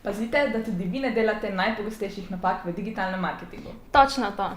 Pazite, da tudi vi ne delate najpogostejših napak v digitalnem marketingu. Točno to.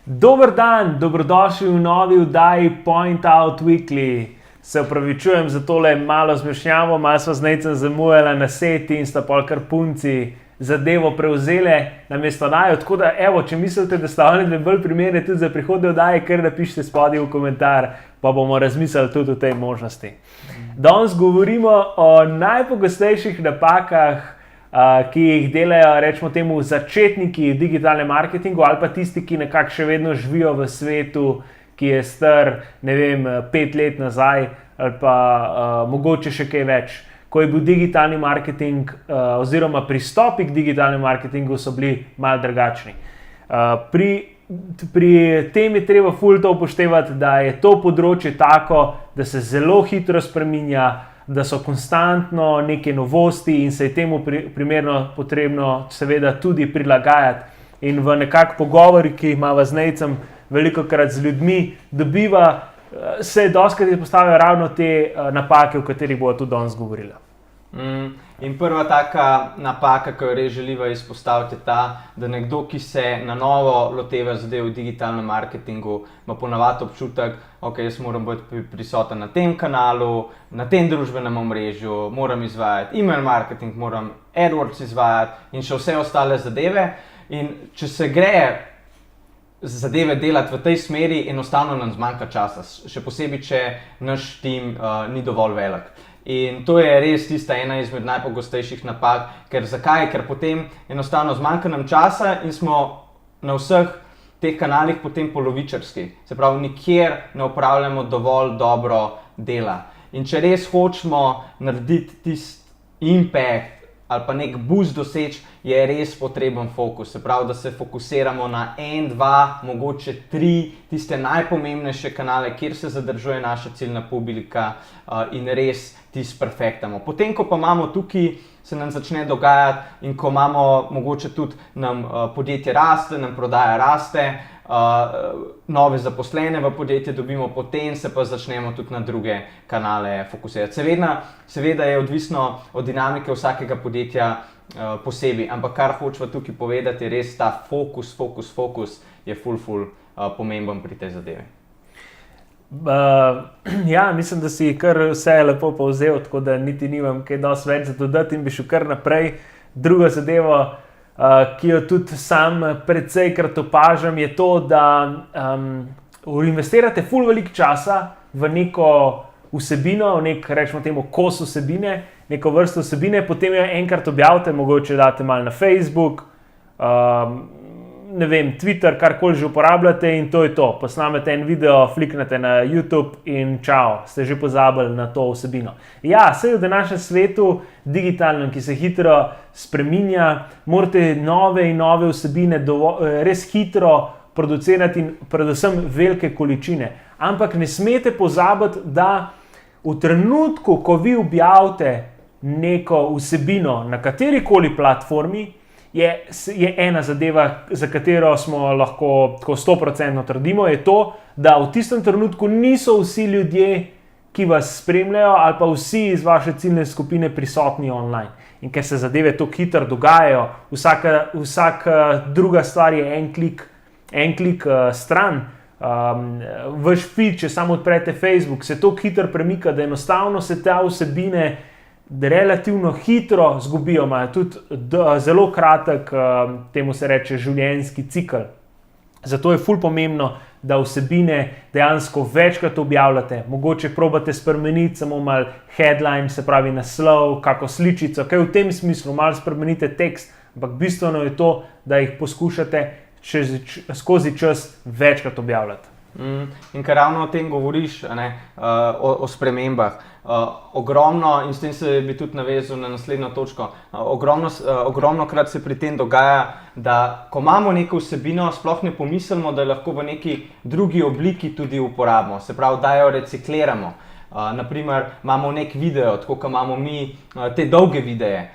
Dober dan, dobrodošli v novi oddaji Point Out Weekly. Se opravičujem za tole malo zmešnjavo, malo sva z Nejcem zamujala na seti in sta pol kar punci zadevo prevzele namesto naju. Tako da, evo, če mislite, da sta oni dve bolj primerne tudi za prihodnje oddaje, kar napišite spodaj v komentar, pa bomo razmislili tudi o tej možnosti. Danes govorimo o najpogostejših napakah, ki jih delajo, rečemo temu, začetniki v digitalnem marketingu ali pa tisti, ki nekako še vedno živijo v svetu, ki je star, ne vem, 5 let nazaj ali pa mogoče še kaj več. Ko je bil digitalni marketing oziroma pristopi k digitalnemu marketingu so bili malo drugačni. Pri tem je treba ful to upoštevati, da je to področje tako, da se zelo hitro spreminja, da so konstantno neke novosti in se je temu primerno potrebno seveda tudi prilagajati. In v nekak pogovori, ki jih imava z Nejcem velikokrat z ljudmi, se dostikrat izpostavljajo ravno te napake, o katerih bomo tudi danes govorili. In prva taka napaka, ki jo res želiva izpostaviti, je ta, da nekdo, ki se na novo loteva zadev v digitalnem marketingu, ima ponavadi občutek, ok, jaz moram biti prisoten na tem kanalu, na tem družbenem omrežju, moram izvajati email marketing, moram AdWords izvajati in še vse ostale zadeve. In če se gre zadeve delati v tej smeri, enostavno nam zmanjka časa, še posebej, če naš tim ni dovolj velik. In to je res tista ena izmed najpogostejših napak, ker zakaj? Ker potem enostavno zmanjka nam časa in smo na vseh teh kanalih potem polovičarski. Se pravi, nikjer ne opravljamo dovolj dobro dela. In če res hočemo narediti tisti impact ali pa nek boost doseči, je res potreben fokus. Se pravi, da se fokusiramo na 1, 2, mogoče 3 tiste najpomembnejše kanale, kjer se zadržuje naša ciljna publika in res tisto perfektamo. Potem, ko pa imamo tukaj, se nam začne dogajati in ko imamo mogoče tudi nam podjetje raste, nam prodaja raste, nove zaposlene v podjetje dobimo, potem se pa začnemo tudi na druge kanale fokusirati. Seveda je odvisno od dinamike vsakega podjetja posebej, ampak kar hočeva tukaj povedati, je res ta fokus je ful pomemben pri tej zadevi. Ja, mislim, da si kar vse lepo povzel, tako da niti nimam kaj dosti več za dodati in bi šel kar naprej. Druga zadeva, ki jo tudi sam precejkrat opažam, je to, da investirate ful veliko časa v neko vsebino, v nek, rečemo temu, kos vsebine, neko vrsto vsebine, potem jo enkrat objavite, mogoče date malo na Facebook, ne vem, Twitter, karkoli že uporabljate in to je to. Posnamete en video, fliknete na YouTube in čao, ste že pozabili na to vsebino. Ja, saj v današnjem svetu digitalnem, ki se hitro spreminja, morate nove in nove vsebine res hitro producirati in predvsem velike količine. Ampak ne smete pozabiti, da v trenutku, ko vi objavite neko vsebino na katerikoli platformi, je ena zadeva, za katero smo lahko tako 100% trdimo, je to, da v tistem trenutku niso vsi ljudje, ki vas spremljajo ali pa vsi iz vaše ciljne skupine prisotni online. In ker se zadeve tako hitro dogajajo, vsaka druga stvar je en klik stran. Vaš feed, če samo odprete Facebook, se tako hitro premika, da enostavno se te vsebine relativno hitro zgubijo, imajo tudi zelo kratek, temu se reče življenjski cikel. Zato je ful pomembno, da vsebine dejansko večkrat objavljate, mogoče probate spremeniti samo malo headline, se pravi naslov, kako sličico, kaj v tem smislu, malo spremenite tekst, ampak bistveno je to, da jih poskušate skozi čas večkrat objavljati. In ker ravno o tem govoriš, o spremembah, ogromno, in s tem se bi tudi navezal na naslednjo točko, ogromno krat se pri tem dogaja, da ko imamo neko vsebino, sploh ne pomislimo, da lahko v neki drugi obliki tudi uporabimo, se pravi, da jo recikliramo. Naprimer, imamo nek video, tako kot imamo mi te dolge videe.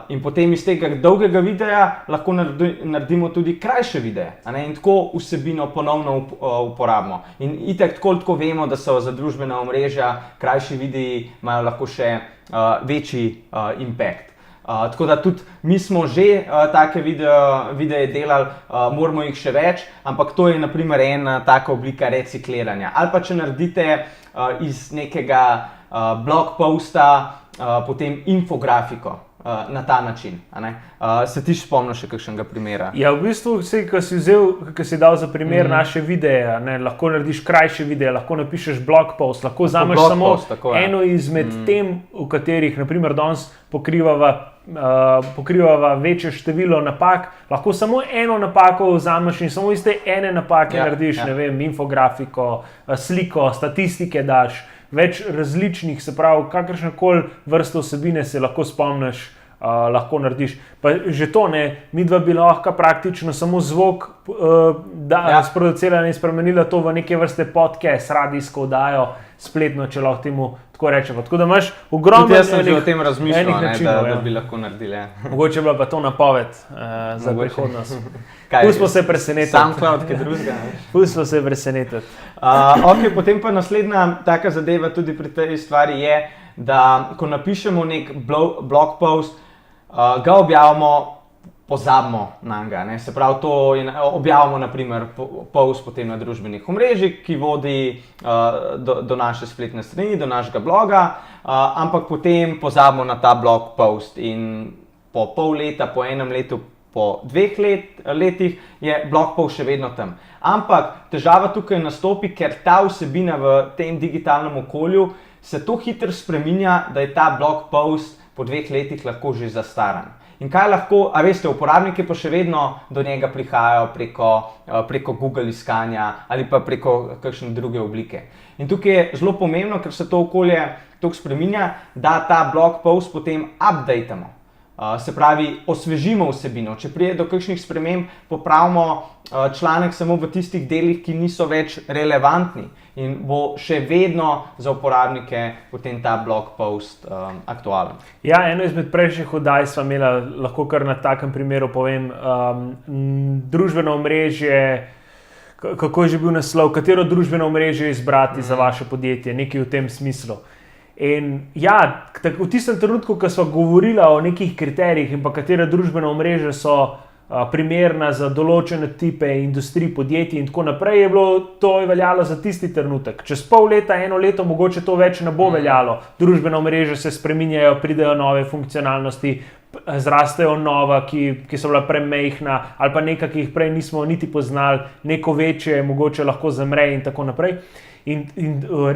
In potem iz tega dolgega videa lahko naredimo tudi krajše videe, in tako vsebino ponovno uporabimo. In itak tako vemo, da so za družbena omrežja krajši videi imajo lahko še večji impact. Tako da tudi mi smo že take videe delali, moramo jih še več, ampak to je naprimer ena taka oblika recikliranja. Ali pa če naredite iz nekega blog posta potem infografiko na ta način. Se ti spomniš še kakšnega primera? Ja, v bistvu, ko si dal za primer naše videe, lahko narediš krajše videe, lahko napišeš blog post, lahko vzameš samo eno izmed tem, v katerih, naprimer, danes pokrivava večje število napak, lahko samo eno napako vzameš in samo iz te ene napake narediš, ne vem, infografiko, sliko, statistike daš, več različnih, se pravi, kakršnekoli vrste vsebine se lahko spomniš, lahko narediš. Pa že to, midva bi lahko praktično samo zvok sproducirala in spremenila to v neke vrste podcast, radijsko oddajo, spletno, če lahko temu tako rečemo. Tako da imaš ogromno tudi jaz sem že o tem razmišljal, da bi lahko naredili. Mogoče je bila pa to napoved za prihodnost. Pustimo se presenetiti. SoundCloud, kaj drugega. Pustimo se presenetiti. Potem pa naslednja taka zadeva tudi pri tej stvari je, da ko napišemo nek blog post, ga objavimo, pozabimo na njega. Se pravi, to objavimo naprimer post potem na družbenih omrežjih, ki vodi do naše spletne strani, do našega bloga, ampak potem pozabimo na ta blog post in po pol leta, po enem letu, po 2 letih je blog post še vedno tam. Ampak težava tukaj nastopi, ker ta vsebina v tem digitalnem okolju se to hitro spreminja, da je ta blog post po 2 letih lahko že zastaran. In kaj lahko, veste, uporabniki pa še vedno do njega prihajajo preko Google iskanja ali pa preko kakšne druge oblike. In tukaj je zelo pomembno, ker se to okolje toliko spreminja, da ta blog post potem updatamo. Se pravi, osvežimo vsebino. Če pride do kakšnih sprememb, popravimo članek samo v tistih delih, ki niso več relevantni in bo še vedno za uporabnike potem ta blog post aktualen. Ja, eno izmed prejšnjih oddaj sva imela, lahko kar na takem primeru povem, družbeno omrežje, kako je že bil naslov, katero družbeno omrežje izbrati za vaše podjetje, nekaj v tem smislu. In ja, v tistem trenutku, ko smo govorili o nekih kriterijih in pa katera družbena omrežja so primerna za določene tipe industrij, podjetij in tako naprej, je bilo to veljalo za tisti trenutek. Čez pol leta, 1 leto, mogoče to več ne bo veljalo. Družbena omrežja se spreminjajo, pridejo nove funkcionalnosti, zrastejo nova, ki so bila premejhna ali pa neka, ki jih prej nismo niti poznali, neko večje, mogoče lahko zamre in tako naprej. In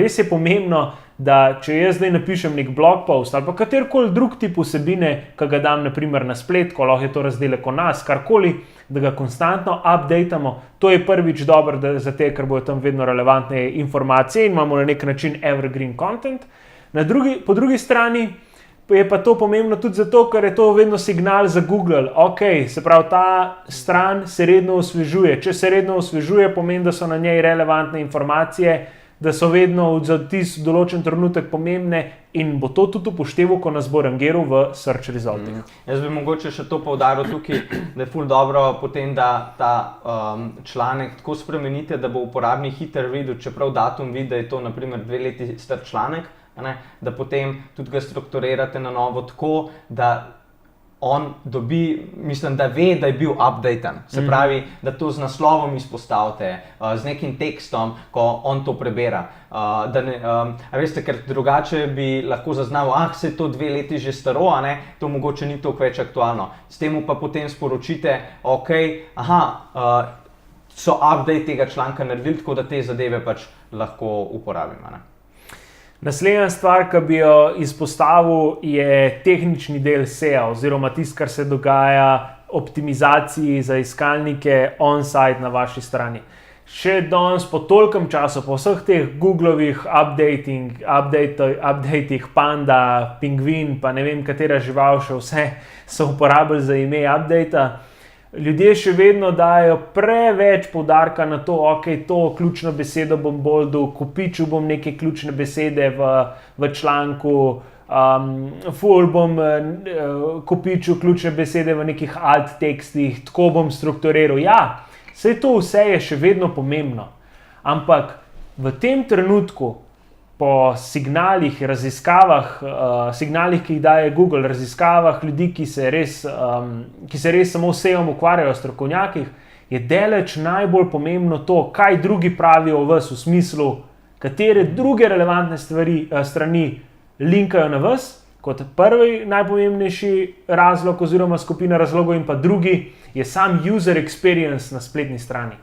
res je pomembno, da če jaz zdaj napišem nek blog post ali pa katerkoli drug tip vsebine, ki ga dam naprimer na splet, ko lahko je to razdelek o nas, karkoli, da ga konstantno updatamo, to je prvič dobro za te, ker bodo tam vedno relevantne informacije in imamo na nek način evergreen content. Po drugi strani je pa to pomembno tudi zato, ker je to vedno signal za Google. Se pravi, ta stran se redno osvežuje. Če se redno osvežuje, pomeni, da so na njej relevantne informacije, da so vedno za tisti določen trenutek pomembne in bo to tudi upošteval, ko nas bo rangiral v search resultih. Jaz bi mogoče še to poudaril tukaj, da je ful dobro potem, da ta članek tako spremenite, da bo uporabnik hitro videl, čeprav datum vidi, da je to naprimer 2 leti star članek, da potem tudi ga strukturirate na novo tako, da on dobi, mislim, da ve, da je bil updatan. Se pravi, da to z naslovom izpostavite, z nekim tekstom, ko on to prebera. Veste, ker drugače bi lahko zaznal, se je to 2 leti že staro, to mogoče ni toliko več aktualno. S tem pa potem sporočite, so update tega članka naredili, tako da te zadeve pač lahko uporabimo. Naslednja stvar, ki bi jo izpostavil, je tehnični del SEO oziroma tisto, kar se dogaja optimizaciji za iskalnike on-site na vaši strani. Še danes po tolikem času, po vseh teh Googlovih updatih, Panda, Pingvin, pa ne vem katera žival še vse so uporabili za ime updata, ljudje še vedno dajo preveč poudarka na to, ok, to ključno besedo bom bolj kopičil bom neke ključne besede v članku, ful bom kopičil ključne besede v nekih alt tekstih, tako bom strukturiral. Ja, vse je še vedno pomembno, ampak v tem trenutku, po signalih, raziskavah, ki jih daje Google, raziskavah ljudi, ki se res samo vsem ukvarjajo, strokovnjakih, je daleč najbolj pomembno to, kaj drugi pravijo o vas, v smislu, katere druge relevantne strani linkajo na vas, kot prvi najpomembnejši razlog oziroma skupina razlogov, in pa drugi je sam user experience na spletni strani.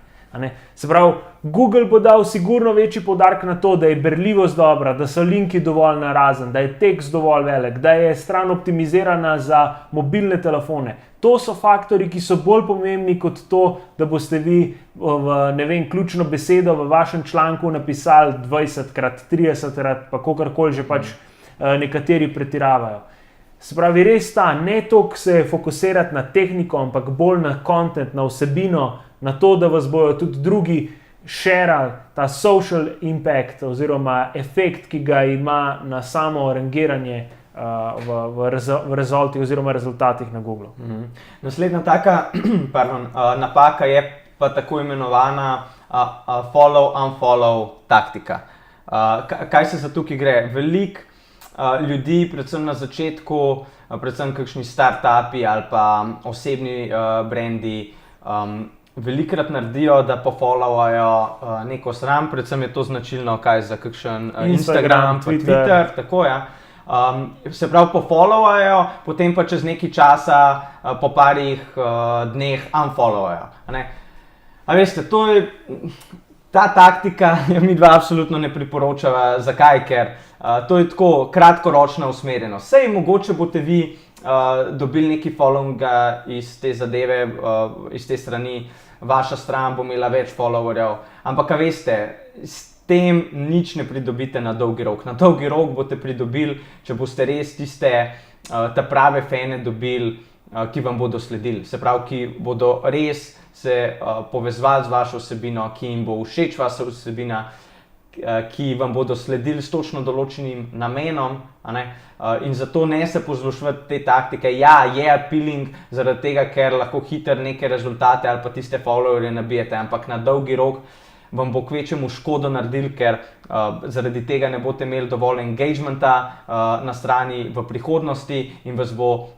Se pravi, Google bo dal sigurno večji poudarek na to, da je berljivost dobra, da so linki dovolj narazen, da je tekst dovolj velik, da je stran optimizirana za mobilne telefone. To so faktori, ki so bolj pomembni kot to, da boste vi ključno besedo v vašem članku napisali 20krat, 30krat, pa kakorkoli že pač nekateri pretiravajo. Se pravi, res ne toliko se fokusirati na tehniko, ampak bolj na content, na vsebino, na to, da vas bojo tudi drugi šerali ta social impact oziroma efekt, ki ga ima na samo rangiranje v rezultatih na Google. Naslednja taka napaka je pa tako imenovana follow-unfollow taktika. Kaj se za tukaj gre? Veliko ljudi, predvsem na začetku, predvsem kakšni startupi ali pa osebni brendi, velikrat naredijo, da pofollowajo neko stran, predvsem je to značilno za kakšen Instagram, Twitter, tako ja. Se pravi, pofollowajo, potem pa čez nekaj časa, po parih dneh unfollowajo. A veste, ta taktika mi dva absolutno ne priporočava. Zakaj? Ker to je tako kratkoročna usmerjenost. Sej mogoče boste vi dobili neki followinga iz te zadeve, iz te strani, vaša stran bo imela več followerjev, ampak veste, s tem nič ne pridobite na dolgi rok. Na dolgi rok boste pridobili, če boste res te prave fane dobili, ki vam bodo sledili. Se pravi, ki bodo res se povezovali z vašo vsebino, ki jim bo všeč vaša vsebina, ki vam bodo sledili s točno določenim namenom, in zato ne se poslušati te taktike. Ja, je appealing zaradi tega, ker lahko hitro neke rezultate ali pa tiste followerje nabijete, ampak na dolgi rok vam bo kvečemu škodo naredil, ker zaradi tega ne boste imeli dovolj engagementa na strani v prihodnosti in vas bo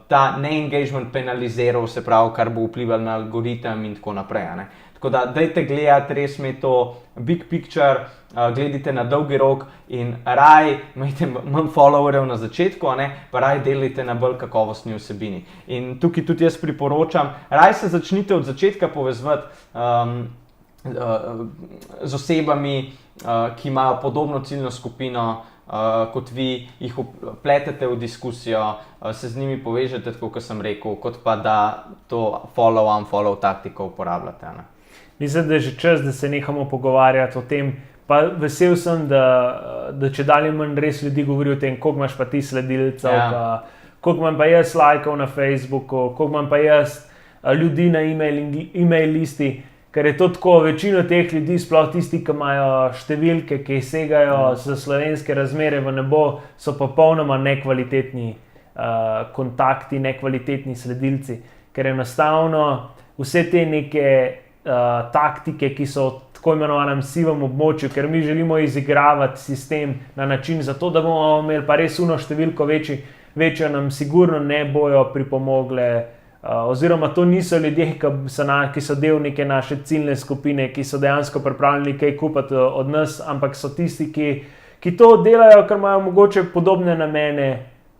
ta ne-engagement penaliziral, se pravi, kar bo vplivalo na algoritem in tako naprej. Tako da dajte gledati, res me to big picture, gledajte na dolgi rok in raj imejte manj followerjev na začetku, pa raj delajte na bolj kakovostni vsebini. In tukaj tudi jaz priporočam, raj se začnite od začetka povezovati z osebami, ki imajo podobno ciljno skupino kot vi, jih vpletete v diskusijo, se z njimi povežete, tako kot sem rekel, kot pa da to follow-unfollow taktiko uporabljate. Mislim, da je že čas, da se nehamo pogovarjati o tem, pa vesel sem, da če dalje manj res ljudi govori o tem, koliko imaš pa ti sledilcev, koliko imam pa jaz lajkov na Facebooku, koliko imam pa jaz ljudi na e-mail listi, ker je to tako, večino teh ljudi, sploh tisti, ki imajo številke, ki segajo za slovenske razmere v nebo, so popolnoma nekvalitetni kontakti, nekvalitetni sledilci, ker enostavno vse te neke taktike, ki so v tako imenovanem sivem območju, ker mi želimo izigravati sistem na način zato, da bomo imeli pa res uno številko večjo, nam sigurno ne bojo pripomogle, oziroma to niso ljudje, ki so del neke naše ciljne skupine, ki so dejansko pripravljeni kaj kupiti od nas, ampak so tisti, ki to delajo, ker imajo mogoče podobne namene,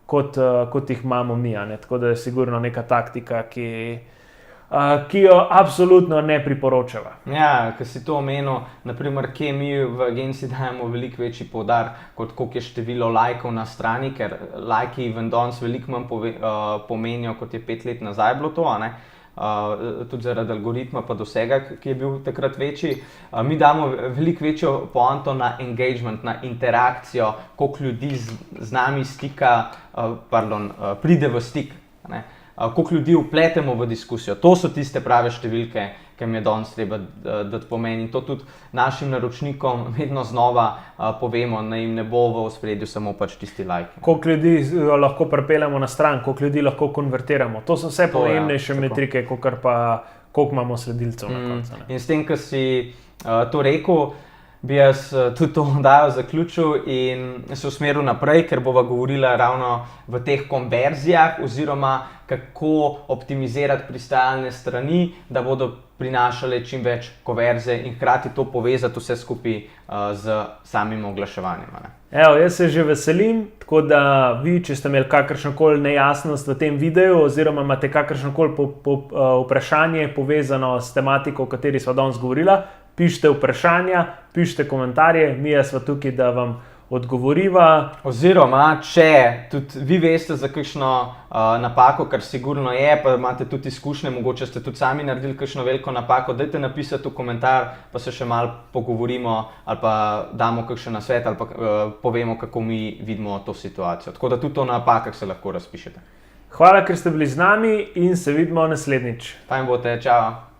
kot jih imamo mi. Tako da je sigurno neka taktika, ki jo absolutno ne priporočava. Ja, ker si to omenil, naprimer, kje mi v agenciji dajemo veliko večji poudarek, kot koliko je število lajkov na strani, ker lajki vam danes veliko manj pomenijo, kot je 5 let nazaj bilo to, tudi zaradi algoritma pa dosega, ki je bil takrat večji. Mi damo veliko večjo poanto na engagement, na interakcijo, koliko ljudi z nami pride v stik. koliko ljudi vpletemo v diskusijo. To so tiste prave številke, ki mi je danes treba dati pomen. In to tudi našim naročnikom vedno znova povemo, da jim ne bo v ospredju samo pač tisti like. Koliko ljudi lahko pripeljemo na stran, koliko ljudi lahko konvertiramo. To so vse pomembnejše metrike, koliko imamo sledilcev na koncu. In s tem, ko si to rekel, bi jaz tudi to oddajo zaključil in se usmeril naprej, ker bova govorila ravno v teh konverzijah oziroma kako optimizirati pristajalne strani, da bodo prinašale čim več konverzije in hkrati to povezati vse skupaj z samim oglaševanjem. Evo, jaz se že veselim, tako da vi, če ste imeli kakršnokoli nejasnost v tem videu oziroma imate kakršnokoli vprašanje povezano s tematiko, o kateri sva danes govorila, pišite vprašanja, pišite komentarje, mi sva tukaj, da vam odgovoriva. Oziroma, če tudi vi veste za kakšno napako, kar sigurno je, pa imate tudi izkušnje, mogoče ste tudi sami naredili kakšno veliko napako, dajte napisati v komentar, pa se še malo pogovorimo ali pa damo kakšen nasvet ali pa povemo, kako mi vidimo to situacijo. Tako da tudi o napakah se lahko razpišete. Hvala, ker ste bili z nami in se vidimo naslednjič. Fajn bote, čao!